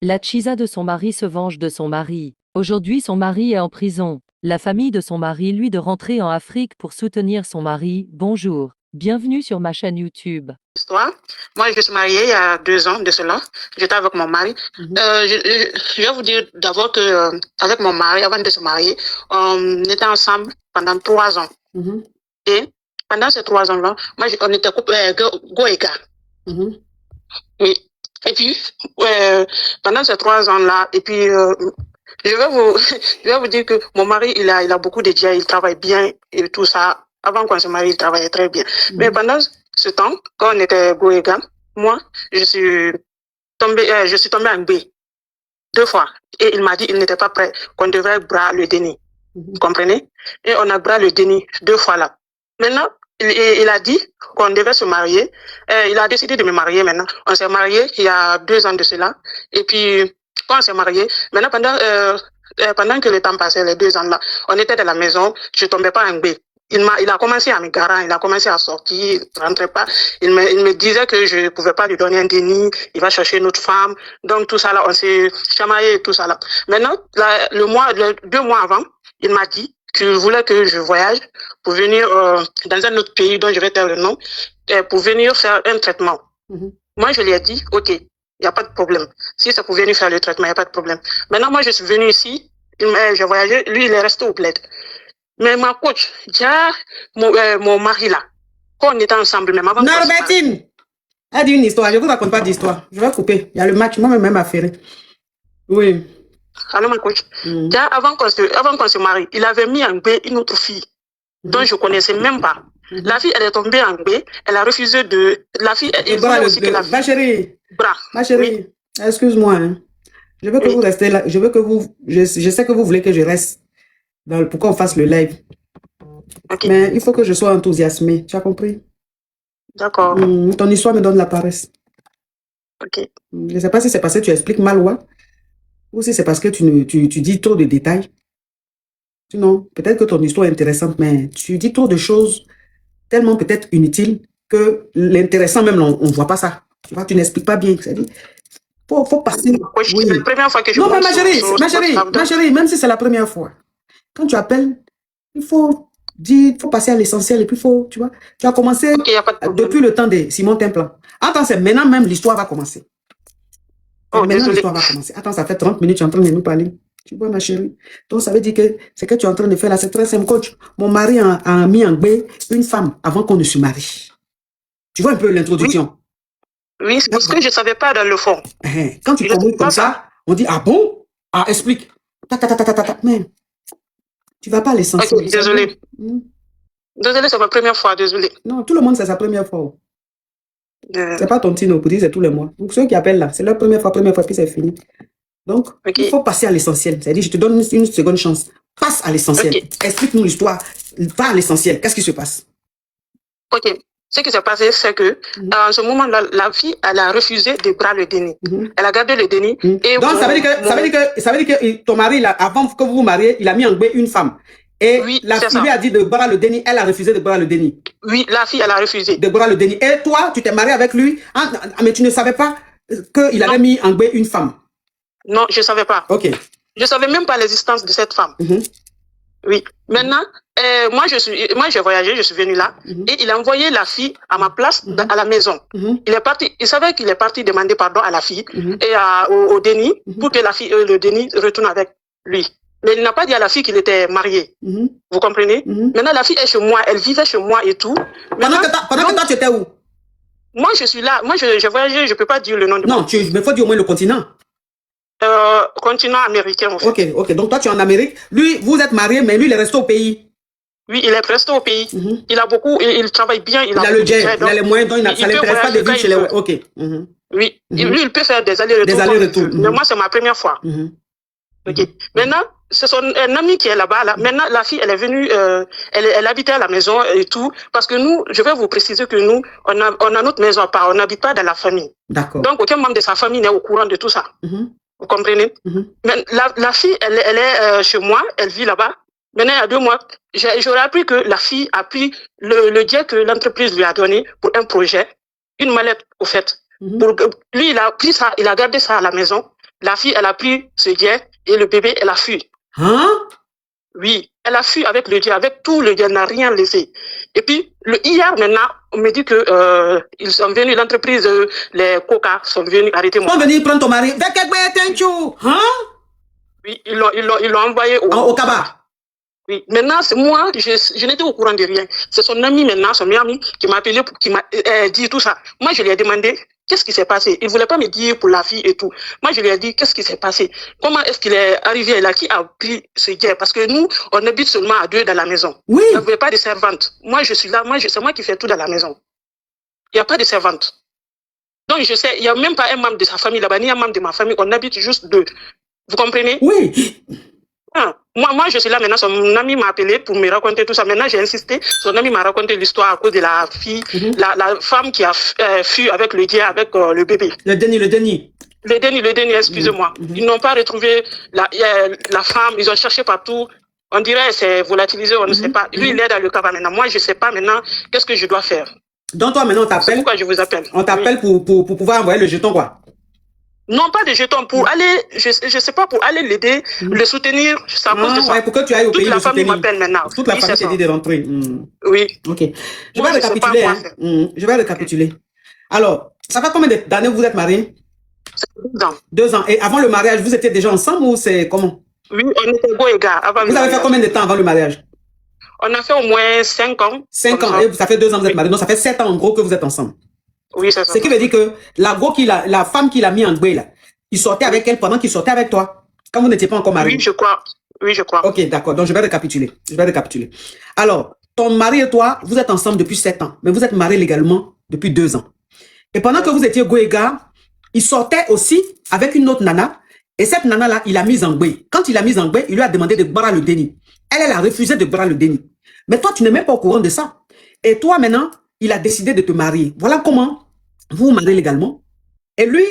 La Chisa de son mari se venge de son mari. Aujourd'hui, son mari est en prison. La famille de son mari lui de rentrer en Afrique pour soutenir son mari. Bonjour, bienvenue sur ma chaîne YouTube. Histoire. Moi, je suis mariée il y a 2 ans de cela. J'étais avec mon mari. Je vais vous dire d'abord que avec mon mari, avant de se marier, on était ensemble pendant 3 ans. Et pendant ces 3 ans-là, moi, on était go et gars. Oui. Et puis, pendant ces 3 ans-là, et puis, je vais vous dire que mon mari, il a beaucoup de dieux, il travaille bien et tout ça. Avant qu'on se marie, il travaillait très bien. Mais pendant ce temps, quand on était go et gars, moi, je suis tombée en B 2 fois. Et il m'a dit qu'il n'était pas prêt, qu'on devrait bras le déni. Vous comprenez? Et on a bras le déni 2 fois là. Maintenant, il a dit qu'on devait se marier. Il a décidé de me marier maintenant. On s'est marié il y a 2 ans de cela. Et puis, quand on s'est marié, maintenant, pendant que le temps passait, les 2 ans là, on était dans la maison, je tombais pas en B. Il a commencé à me garer, il a commencé à sortir, il ne rentrait pas. Il me disait que je ne pouvais pas lui donner un déni, il va chercher une autre femme. Donc tout ça là, on s'est chamaillé et tout ça là. Maintenant, 2 mois avant, il m'a dit qu'il voulait que je voyage pour venir dans un autre pays dont je vais taire le nom, pour venir faire un traitement. Moi, je lui ai dit, ok, il n'y a pas de problème. Si c'est pour venir faire le traitement, il n'y a pas de problème. Maintenant, moi, je suis venue ici, j'ai voyagé, lui, il est resté au bled. Mais ma coach, déjà, mon mari là, quand on était ensemble, même avant. Norbertine, elle dit une histoire, je ne vous raconte pas d'histoire. Je vais couper. Il y a le match, moi-même affairé. Oui. Allô, ma coach. Déjà, avant qu'on se marie, il avait mis en B une autre fille, dont je ne connaissais même pas. La fille, elle est tombée en B, elle a refusé de. La fille, elle voulait aussi que la fille. Ma chérie. Bras. Ma chérie, oui. Excuse-moi. Hein. Je veux que vous restez là. Je veux que vous. Je sais que vous voulez que je reste. Pour qu'on fasse le live. Okay. Mais il faut que je sois enthousiasmée. Tu as compris? D'accord. Ton histoire me donne la paresse. Ok. Je ne sais pas si c'est parce que tu expliques mal ou si c'est parce que tu dis trop de détails. Sinon, peut-être que ton histoire est intéressante, mais tu dis trop de choses tellement peut-être inutiles que l'intéressant même, on ne voit pas ça. Tu vois, tu n'expliques pas bien. C'est-à-dire, faut passer. Oui. C'est la première fois que je. Non, mais ma chérie, même si c'est la première fois. Quand tu appelles, il faut passer à l'essentiel et puis tu vois, tu as commencé depuis le temps de Simon Templan. Attends, c'est maintenant même l'histoire va commencer. Maintenant l'histoire va commencer. Attends, ça fait 30 minutes, tu es en train de nous parler. Tu vois, ma chérie. Donc, ça veut dire que ce que tu es en train de faire là, c'est très simple, coach. Mon mari a mis en B une femme avant qu'on ne se marie. Tu vois un peu l'introduction? Oui, c'est parce que je ne savais pas dans le fond. Quand tu commences comme ça, on dit, ah bon? Ah, explique. Mais tu ne vas pas à l'essentiel. Okay, désolé. Désolé, c'est ma première fois, désolé. Non, tout le monde, c'est sa première fois. C'est pas ton tino pour dire, c'est tous les mois. Donc, ceux qui appellent là, c'est leur première fois, puis c'est fini. Donc, il faut passer à l'essentiel. C'est-à-dire, je te donne une seconde chance. Passe à l'essentiel. Explique-nous l'histoire. Va à l'essentiel. Qu'est-ce qui se passe? Ok. Ce qui s'est passé, c'est que, en ce moment-là, la fille, elle a refusé de prendre le déni. Elle a gardé le déni. Et donc, ça veut dire que ton mari, là, avant que vous vous mariez, il a mis en B une femme. Et oui, la fille lui a dit de boire le déni. Elle a refusé de boire le déni. Oui, la fille, elle a refusé. De boire le déni. Et toi, tu t'es marié avec lui, mais tu ne savais pas qu'il avait mis en B une femme. Non, je ne savais pas. Ok. Je ne savais même pas l'existence de cette femme. Oui. Maintenant, moi, j'ai voyagé, je suis venue là, et il a envoyé la fille à ma place, à la maison. Il est parti, il savait qu'il est parti demander pardon à la fille et au déni, pour que la fille, le déni, retourne avec lui. Mais il n'a pas dit à la fille qu'il était marié. Vous comprenez? Maintenant, la fille est chez moi, elle vivait chez moi et tout. Pendant que toi, tu étais où? Moi, je suis là. Moi, j'ai voyagé, je ne peux pas dire le nom de Non, il faut dire au moins le continent. Continent américain, en fait. Ok. Donc, toi, tu es en Amérique. Lui, vous êtes marié, mais lui, il est resté au pays. Oui, il est resté au pays. Il a beaucoup, il travaille bien. Il a le jet, il a les moyens, donc ça ne l'intéresse pas de vivre chez les... Ok. Oui, lui, il peut faire des allers-retours. Mais moi, c'est ma première fois. Ok. Maintenant, c'est son ami qui est là-bas. Là. Maintenant, la fille, elle est venue, elle habitait à la maison et tout. Parce que nous, je vais vous préciser que nous, on a notre maison à part. On n'habite pas dans la famille. D'accord. Donc, aucun membre de sa famille n'est au courant de tout ça. Vous comprenez? Mais la fille, elle est chez moi, elle vit là-bas. Maintenant, il y a 2 mois, j'aurais appris que la fille a pris le jet que l'entreprise lui a donné pour un projet, une mallette, au fait. Lui, il a pris ça, il a gardé ça à la maison. La fille, elle a pris ce jet et le bébé, elle a fui. Hein? Oui, elle a fui avec le jet, avec tout le jet, elle n'a rien laissé. Et puis, hier maintenant, on me dit que ils sont venus, l'entreprise, les Coca sont venus arrêter mon mari. Ils sont venus prendre ton mari. Hein? Oui, ils l'ont envoyé au Kaba. Oui, maintenant, moi, je n'étais au courant de rien. C'est son ami maintenant, son meilleur ami, qui m'a appelé, qui m'a dit tout ça. Moi, je lui ai demandé, qu'est-ce qui s'est passé? Il ne voulait pas me dire pour la fille et tout. Moi, je lui ai dit, qu'est-ce qui s'est passé? Comment est-ce qu'il est arrivé là? Qui a pris ce jet? Parce que nous, on habite seulement à 2 dans la maison. Oui. Il n'y avait pas de servante. Moi, je suis là. C'est moi qui fais tout dans la maison. Il n'y a pas de servante. Donc, je sais, il n'y a même pas un membre de sa famille là-bas, ni un membre de ma famille. On habite juste 2. Vous comprenez? Oui. Moi, je suis là maintenant. Son ami m'a appelé pour me raconter tout ça. Maintenant, j'ai insisté. Son ami m'a raconté l'histoire à cause de la fille, la femme qui a fui avec le jet, avec le bébé. Le déni. Le déni, excusez-moi. Ils n'ont pas retrouvé la femme. Ils ont cherché partout. On dirait c'est volatilisé, on ne sait pas. Lui, il est dans le Kaba maintenant. Moi, je ne sais pas maintenant qu'est-ce que je dois faire. Donc, toi, maintenant, on t'appelle. C'est pourquoi je vous appelle. On t'appelle pour pouvoir envoyer le jeton, quoi. Non, pas de jetons, pour aller, je sais pas, pour aller l'aider, le soutenir, ça cause de ça. Ouais, pour que tu ailles au pays Toute la famille soutenir. m'appelle maintenant. Toute la famille t'a dit de rentrer. Oui. Ok. Je vais récapituler. Je vais récapituler. Alors, ça fait combien d'années vous êtes mariés? 2 ans. 2 ans. Et avant le mariage, vous étiez déjà ensemble ou c'est comment? Oui, on était beaux et gars avant Vous avez fait combien de temps avant le mariage? On a fait au moins 5 ans. 5 ans. Et ça fait 2 ans que vous êtes mariés. Donc, ça fait 7 ans en gros que vous êtes ensemble. Oui, c'est ça. Ce qui veut dire que la femme qu'il a mis en gbé là, il sortait avec elle pendant qu'il sortait avec toi. Quand vous n'étiez pas encore mariés. Oui, je crois. Oui, je crois. Ok, d'accord. Donc, je vais récapituler. Alors, ton mari et toi, vous êtes ensemble depuis 7 ans. Mais vous êtes mariés légalement depuis 2 ans. Et pendant que vous étiez goéga, il sortait aussi avec une autre nana. Et cette nana-là, il l'a mise en gbé. Quand il l'a mise en gbé, il lui a demandé de boire le déni. Elle a refusé de boire le déni. Mais toi, tu n'es même pas au courant de ça. Et toi, maintenant, il a décidé de te marier. Voilà comment vous vous mariez légalement. Et lui,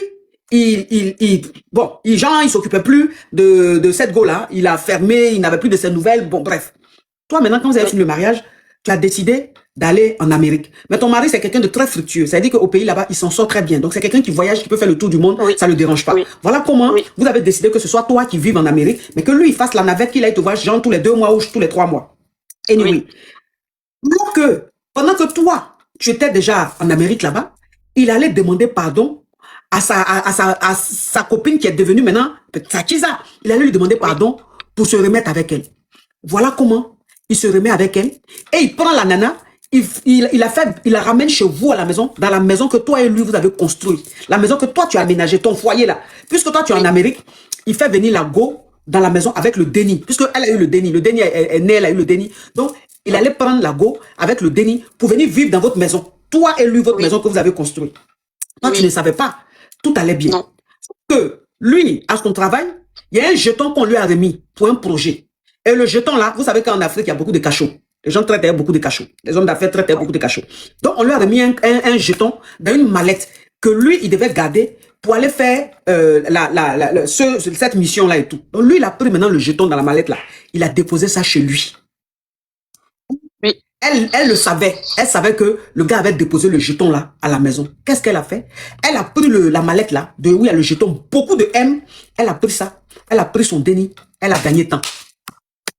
il s'occupait plus de cette go-là. Il a fermé, il n'avait plus de ses nouvelles. Bon, bref. Toi, maintenant, quand vous avez fini le mariage, tu as décidé d'aller en Amérique. Mais ton mari, c'est quelqu'un de très fructueux. Ça veut dire qu'au pays là-bas, il s'en sort très bien. Donc, c'est quelqu'un qui voyage, qui peut faire le tour du monde. Ça ne le dérange pas. Voilà comment vous avez décidé que ce soit toi qui vives en Amérique, mais que lui, il fasse la navette, qu'il aille te voir, genre, tous les 2 mois ou tous les 3 mois. Anyway. Donc, pendant que toi, tu étais déjà en Amérique là-bas, il allait demander pardon à sa copine qui est devenue maintenant Sakiza. Il allait lui demander pardon pour se remettre avec elle. Voilà comment il se remet avec elle. Et il prend la nana, il la ramène chez vous à la maison, dans la maison que toi et lui vous avez construit. La maison que toi tu as aménagée, ton foyer là. Puisque toi tu es en Amérique, il fait venir la go dans la maison avec le déni. Puisqu'elle a eu le déni. Le déni est né, elle a eu le déni. Donc, il allait prendre la go avec le déni pour venir vivre dans votre maison. Toi et lui, votre maison que vous avez construite. Toi, tu ne savais pas. Tout allait bien. Non. Que lui, à son travail, il y a un jeton qu'on lui a remis pour un projet. Et le jeton là, vous savez qu'en Afrique, il y a beaucoup de cachots. Les gens traitaient beaucoup de cachots. Les hommes d'affaires traitaient beaucoup de cachots. Donc, on lui a remis un jeton dans une mallette que lui, il devait garder pour aller faire cette mission-là et tout. Donc, lui, il a pris maintenant le jeton dans la mallette là. Il a déposé ça chez lui. Oui. Elle le savait. Elle savait que le gars avait déposé le jeton là à la maison. Qu'est-ce qu'elle a fait? Elle a pris la mallette là, où il y a le jeton, beaucoup de M. Elle a pris ça. Elle a pris son déni. Elle a gagné temps.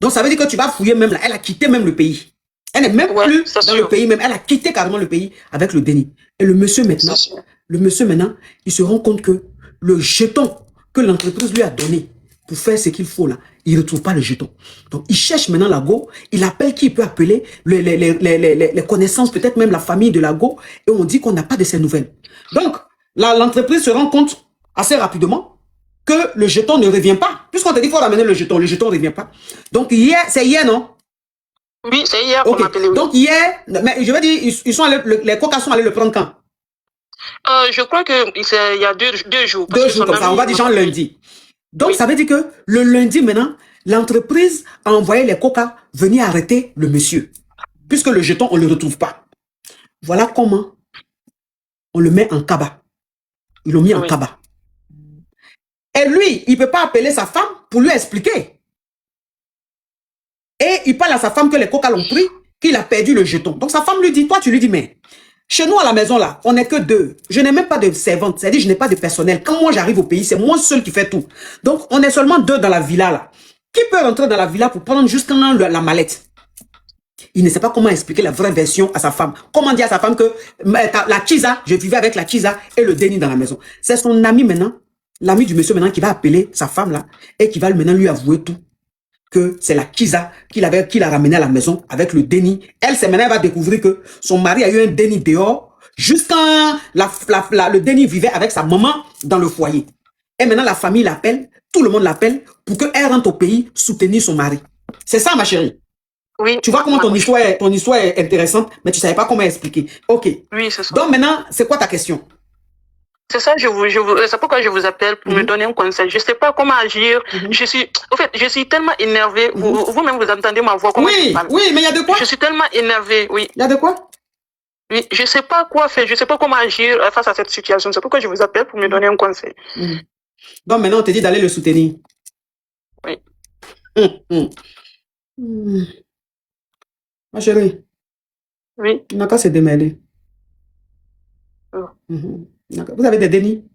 Donc, ça veut dire que tu vas fouiller même là. Elle a quitté même le pays. Elle n'est même plus dans le pays même. Elle a quitté carrément le pays avec le déni. Et le monsieur maintenant, il se rend compte que le jeton que l'entreprise lui a donné pour faire ce qu'il faut là, il ne retrouve pas le jeton. Donc, il cherche maintenant la go. Il appelle qui il peut appeler, les connaissances, peut-être même la famille de la go. Et on dit qu'on n'a pas de ces nouvelles. Donc, l'entreprise se rend compte assez rapidement que le jeton ne revient pas. Puisqu'on te dit qu'il faut ramener le jeton ne revient pas. Donc, c'est hier, non? Oui, c'est hier qu'on m'a appelé. Oui. Donc, hier, mais je veux dire, les Coca sont allés le prendre quand? Je crois qu'il y a 2 jours. 2 jours comme ça, on va dire genre lundi. Donc, ça veut dire que le lundi maintenant, l'entreprise a envoyé les Coca venir arrêter le monsieur. Puisque le jeton, on ne le retrouve pas. Voilà comment on le met en cabas. Ils l'ont mis en cabas. Et lui, il ne peut pas appeler sa femme pour lui expliquer. Et il parle à sa femme que les Coca l'ont pris, qu'il a perdu le jeton. Donc, sa femme lui dit, toi, tu lui dis, mais Chez nous, à la maison, là, on n'est que deux. Je n'ai même pas de servante. C'est-à-dire, je n'ai pas de personnel. Quand moi, j'arrive au pays, c'est moi seul qui fais tout. Donc, on est seulement deux dans la villa, là. Qui peut rentrer dans la villa pour prendre juste la mallette? Il ne sait pas comment expliquer la vraie version à sa femme. Comment dire à sa femme que la Chiza, je vivais avec la Chiza et le déni dans la maison. C'est son ami maintenant, l'ami du monsieur maintenant qui va appeler sa femme là et qui va maintenant lui avouer tout. Que c'est la Chiza qui l'a ramené à la maison avec le déni. Elle, c'est maintenant, elle va découvrir que son mari a eu un déni dehors jusqu'à le déni vivait avec sa maman dans le foyer. Et maintenant, la famille l'appelle, tout le monde l'appelle pour qu'elle rentre au pays soutenir son mari. C'est ça, ma chérie. Oui. Tu vois comment ton histoire est intéressante, mais tu ne savais pas comment expliquer. Ok. Oui, c'est ça. Donc maintenant, c'est quoi ta question? C'est ça, c'est pourquoi je vous appelle pour me donner un conseil. Je ne sais pas comment agir. Je suis tellement énervée. Vous-même, vous entendez ma voix. Oui, mais il y a de quoi? Je suis tellement énervée, oui. Il y a de quoi? Oui, je ne sais pas quoi faire. Je ne sais pas comment agir face à cette situation. C'est pourquoi je vous appelle pour me donner un conseil. Donc maintenant, on te dit d'aller le soutenir. Oui. Ma chérie. Oui. Il n'a qu'à se démêler. Vous avez des dénis?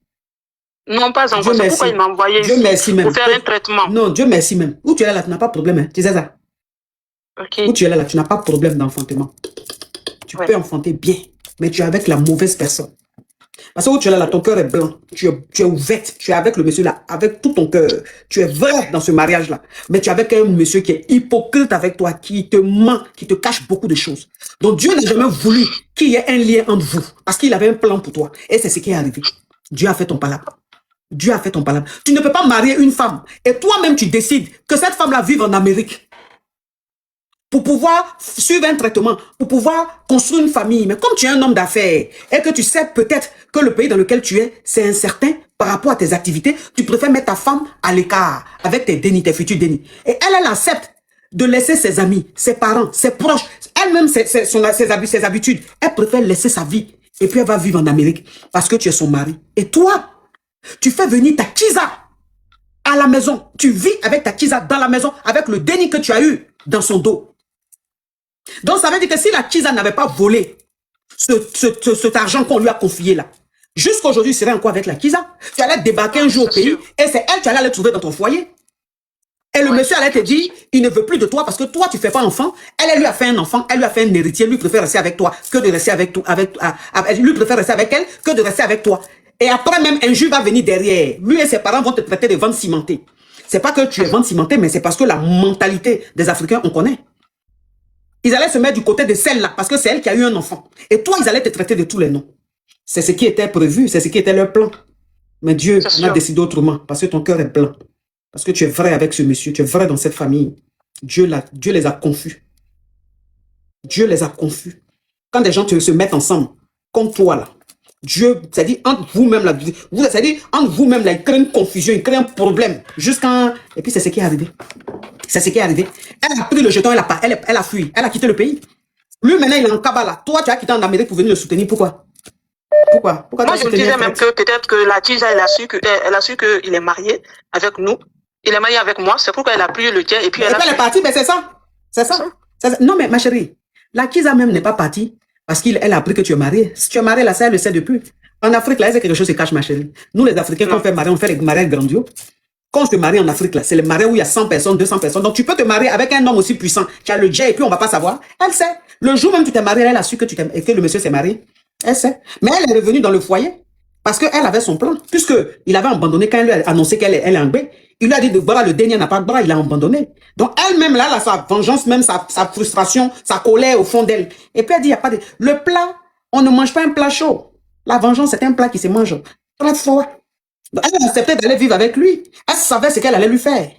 Non, pas encore. C'est pourquoi il m'a envoyé ici pour faire un traitement. Non, Dieu merci même. Où tu es là, tu n'as pas de problème. Hein. Tu sais ça? Okay. Où tu es là, tu n'as pas de problème d'enfantement. Tu peux enfanter bien, mais tu es avec la mauvaise personne. Parce que où tu es là, ton cœur est blanc. Tu es ouverte. Tu es avec le monsieur là, avec tout ton cœur. Tu es vrai dans ce mariage-là. Mais tu es avec un monsieur qui est hypocrite avec toi, qui te ment, qui te cache beaucoup de choses. Donc Dieu n'a jamais voulu qu'il y ait un lien entre vous. Parce qu'il avait un plan pour toi. Et c'est ce qui est arrivé. Dieu a fait ton palabre. Dieu a fait ton palabre. Tu ne peux pas marier une femme. Et toi-même, tu décides que cette femme-là vive en Amérique. Pour pouvoir suivre un traitement, pour pouvoir construire une famille. Mais comme tu es un homme d'affaires et que tu sais peut-être que le pays dans lequel tu es, c'est incertain par rapport à tes activités, tu préfères mettre ta femme à l'écart avec tes dénis, tes futurs dénis. Et elle accepte de laisser ses amis, ses parents, ses proches, elle-même ses habitudes. Elle préfère laisser sa vie et puis elle va vivre en Amérique parce que tu es son mari. Et toi, tu fais venir ta Chiza à la maison. Tu vis avec ta Chiza dans la maison avec le déni que tu as eu dans son dos. Donc, ça veut dire que si la Chiza n'avait pas volé cet argent qu'on lui a confié là, jusqu'à aujourd'hui, il serait encore avec la Chiza. Tu allais débarquer un jour au pays et c'est elle, tu allais le trouver dans ton foyer. Et le monsieur allait te dire, il ne veut plus de toi parce que toi, tu ne fais pas enfant. Elle lui a fait un enfant, elle lui a fait un héritier, lui préfère rester avec toi que de rester avec toi. Lui préfère rester avec elle que de rester avec toi. Et après même, un juge va venir derrière. Lui et ses parents vont te traiter de vente cimentée. C'est pas que tu es vente cimentée, mais c'est parce que la mentalité des Africains, on connaît. Ils allaient se mettre du côté de celle-là, parce que c'est elle qui a eu un enfant. Et toi, ils allaient te traiter de tous les noms. C'est ce qui était prévu, c'est ce qui était leur plan. Mais Dieu a décidé autrement, parce que ton cœur est blanc. Parce que tu es vrai avec ce monsieur, tu es vrai dans cette famille. Dieu les a confus. Dieu les a confus. Quand des gens se mettent ensemble, comme toi là, Dieu, c'est-à-dire entre vous-même là, c'est-à-dire entre vous-même là, il crée une confusion, il crée un problème. Et puis c'est ce qui est arrivé. C'est ce qui est arrivé. Elle a pris le jeton, elle a fui, elle a quitté le pays. Lui maintenant il est en Kabbalah. Toi tu as quitté en Amérique pour venir le soutenir. Pourquoi? Pourquoi moi je me disais même que peut-être que la Chiza elle a su qu'il est marié avec nous. Il est marié avec moi, c'est pourquoi elle a pris le tien et puis elle est partie, mais c'est ça. C'est ça. Non mais ma chérie, la Chiza même n'est pas partie parce qu'elle a appris que tu es marié. Si tu es marié là, ça elle le sait depuis. En Afrique là, c'est quelque chose qui se cache ma chérie. Nous les Africains quand on fait marier, on fait les mariages grandioses. Quand on se marie en Afrique, là, c'est le mariage où il y a 100 personnes, 200 personnes. Donc, tu peux te marier avec un homme aussi puissant qui a le jet et puis on va pas savoir. Elle sait. Le jour même où tu t'es marié, elle a su que le monsieur s'est marié. Elle sait. Mais elle est revenue dans le foyer parce qu'elle avait son plan. Puisqu'il avait abandonné quand elle lui a annoncé qu'elle est en B. Il lui a dit de bras, le dernier n'a pas de bras, il a abandonné. Donc, elle-même, là, sa vengeance, même sa frustration, sa colère au fond d'elle. Et puis, elle dit, il n'y a pas de... Le plat, on ne mange pas un plat chaud. La vengeance, c'est un plat qui se mange très froid. Donc, elle a accepté d'aller vivre avec lui. Elle savait ce qu'elle allait lui faire.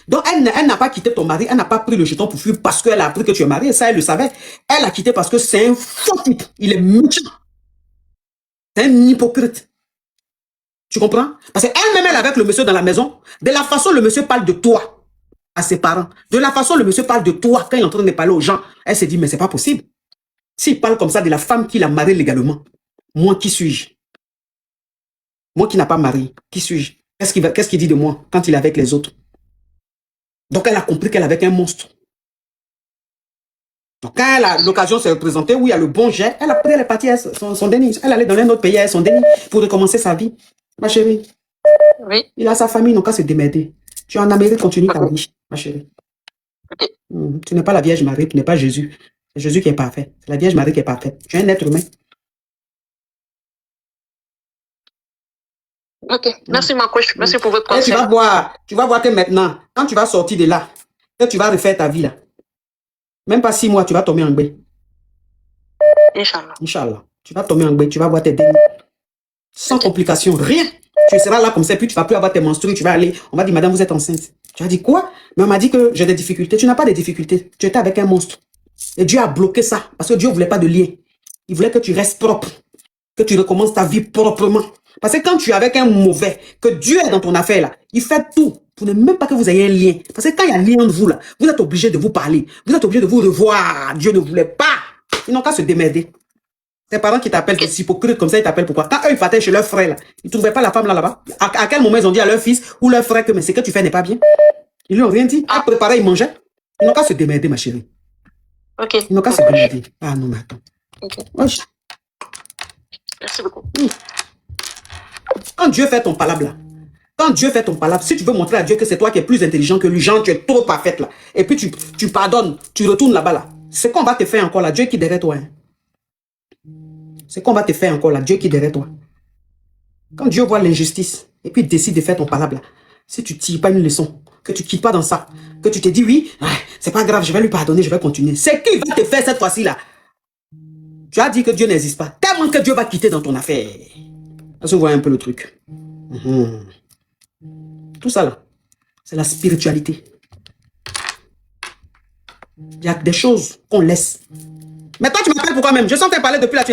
Donc, elle n'a pas quitté ton mari. Elle n'a pas pris le jeton pour fuir parce qu'elle a appris que tu es marié. Ça, elle le savait. Elle a quitté parce que c'est un faux type. Il est méchant. C'est un hypocrite. Tu comprends? Parce qu'elle-même, elle est avec le monsieur dans la maison. De la façon le monsieur parle de toi à ses parents. De la façon le monsieur parle de toi quand il est en train de parler aux gens. Elle s'est dit, mais c'est pas possible. S'il parle comme ça de la femme qu'il a mariée légalement, moi, qui suis-je? Moi qui n'ai pas marié, qui suis-je? Qu'est-ce qu'il dit de moi quand il est avec les autres? Donc elle a compris qu'elle est avec un monstre. Donc, quand l'occasion s'est présentée, où il y a le bon jet, elle est partie à son déni. Elle allait dans un autre pays à son déni pour recommencer sa vie. Ma chérie. Oui. Il a sa famille, donc à se démerder. Tu es en Amérique, continue ta vie, ma chérie. Tu n'es pas la Vierge Marie, tu n'es pas Jésus. C'est Jésus qui est parfait. C'est la Vierge Marie qui est parfaite. Tu es un être humain. Ok, merci ma coach. Merci pour votre conseil. Et tu vas voir que maintenant, quand tu vas sortir de là, que tu vas refaire ta vie là, même pas 6 mois, tu vas tomber en gbé. Inch'Allah. Inch'Allah. Tu vas tomber en gbé, tu vas voir tes dénis. Sans complication, rien. Tu seras là comme ça, puis tu vas plus avoir tes menstrues, tu vas aller, on va dire, madame, vous êtes enceinte. Tu as dit quoi? Mais on m'a dit que j'ai des difficultés. Tu n'as pas de difficultés. Tu étais avec un monstre. Et Dieu a bloqué ça, parce que Dieu ne voulait pas de lien. Il voulait que tu restes propre, que tu recommences ta vie proprement. Parce que quand tu es avec un mauvais, que Dieu est dans ton affaire là, il fait tout pour ne même pas que vous ayez un lien. Parce que quand il y a un lien entre vous là, vous êtes obligé de vous parler. Vous êtes obligé de vous revoir. Dieu ne voulait pas. Ils n'ont qu'à se démerder. Tes parents qui t'appellent, des hypocrites comme ça, ils t'appellent pourquoi? Quand eux, ils partaient chez leur frère là, ils ne trouvaient pas la femme là-bas. À quel moment ils ont dit à leur fils ou leur frère que mais ce que tu fais n'est pas bien? Ils lui ont rien dit. Ils préparaient, ils mangeaient. Ils n'ont qu'à se démerder, ma chérie. Ok. Ils n'ont qu'à se démerder. Ah non, mais attends. Ok. Wesh. Merci beaucoup. Quand Dieu fait ton palabre là, quand Dieu fait ton palabre, si tu veux montrer à Dieu que c'est toi qui es plus intelligent que lui, genre tu es trop parfaite là, et puis tu pardonnes, tu retournes là-bas là, c'est qu'on va te faire encore là, Dieu qui est derrière toi. Hein. C'est qu'on va te faire encore là, Dieu qui est derrière toi. Quand Dieu voit l'injustice, et puis il décide de faire ton palabre là, si tu ne tires pas une leçon, que tu ne quittes pas dans ça, que tu te dis oui, c'est pas grave, je vais lui pardonner, je vais continuer. C'est qui va te faire cette fois-ci là? Tu as dit que Dieu n'existe pas, tellement que Dieu va quitter dans ton affaire. Là, je vois un peu le truc. Tout ça là, c'est la spiritualité. Il y a des choses qu'on laisse. Mais toi, tu m'appelles pourquoi même? Je sens que tu parler depuis la